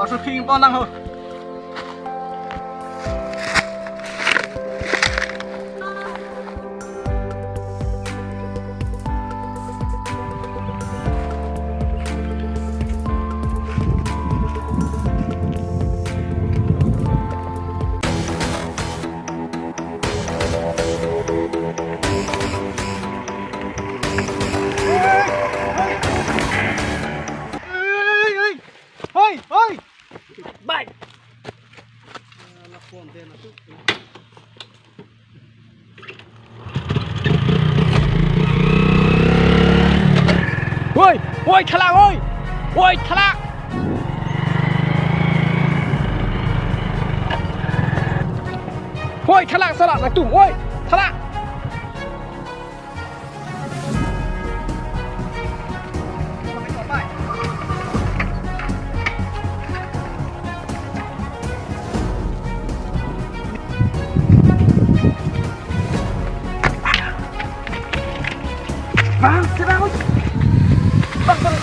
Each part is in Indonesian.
老是拼帮当后。Ôi, ôi thằng lạ ơi, ôi thằng lạ, ôi thằng lạ sao lại là tụm, ôi thằng lạ. Bang, serang ơi. Bang, bang.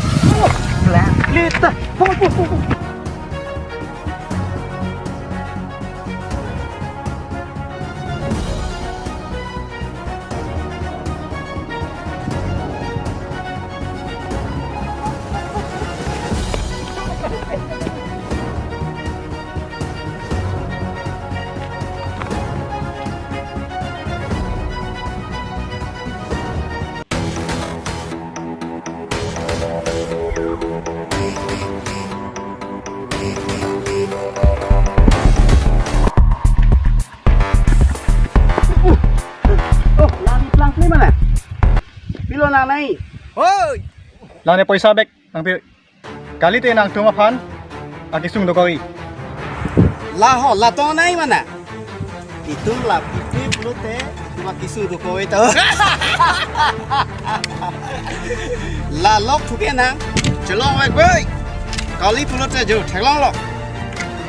Lah, lita. Pung, pung, pung. Nang nai, oi, lang ni poisa bek, nang kali tu nang tuma pan, aki sung dokori. Lah ho, lah to nai mana? Itu lah pipi pelute, cuma kisung dokori tu. Lah lok tu ke nang, celong bek boy, kali pelute jo, celong lok.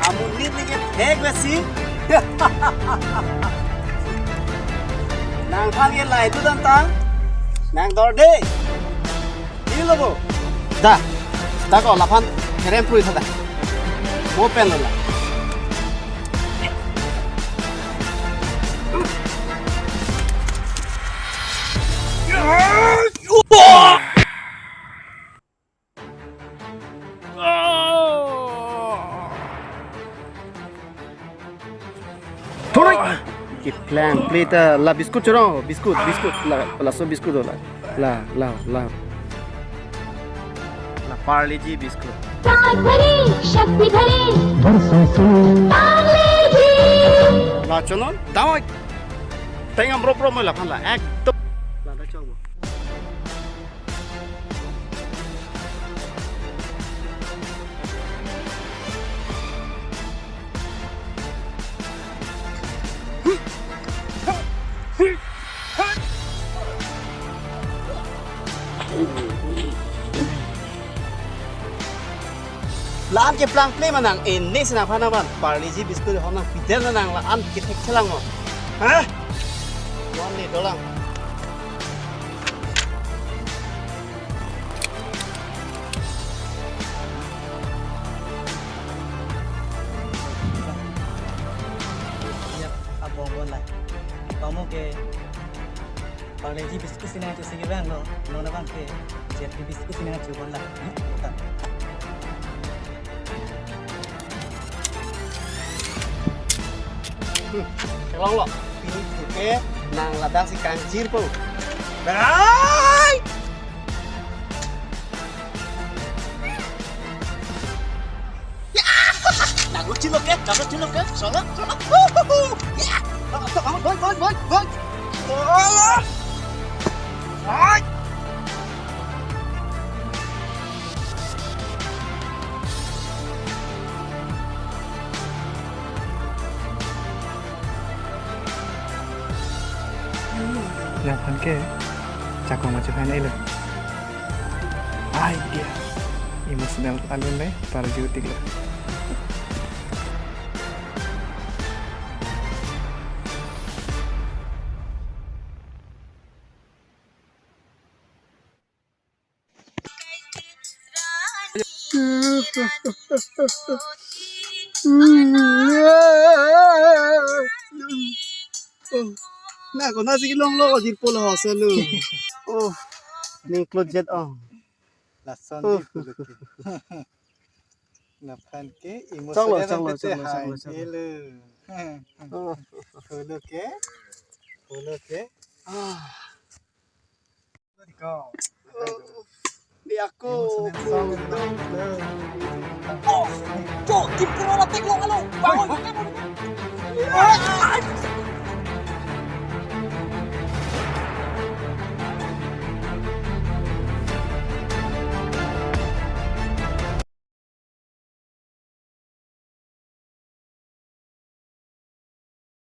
Kamu ni ke hek besi. Nang pan ye lah itu tentang. Nang dorde, ini loh, dah, dah kau lapan kerem puri sada, mau pen lah. Turun. Plan plate la biscuit choro biscuit la so biscuit la la parle ji biscuit shakti dhari parle ji la chalo daw tengam pro la phan la ekdom la da chog Laan ke plang play manang ini senang panawan parliji biskuit honang pidel nang laan kita kelang mo, hah? Wan ni dolang. Ya, abang bola. Kamu ke parliji biskuit senang tu sekian lo, nona bang ke jadi biskuit senang tu bola. Kelong lo, ini tuke nang ladang si kancir po. Ay! Nang lucu lo ke, soalnya. Ya, kamu boy. Ay! Yang panke cakong macam mana ini? Ay dia, emosional alun deh, para jutik lah. Nah, kau nasi kilong lo kau jirpol hasa lu. Oh, ni close jet oh. Lason di puluh ke. Napan ke imo Chalo, sore chalo, nanti chalo, hai chalo, chalo. ele. Oh, Puluh ke. Puluh ke. ah, Kau. di aku. Song. Cok, tim kerana tengok kalau bangun kamu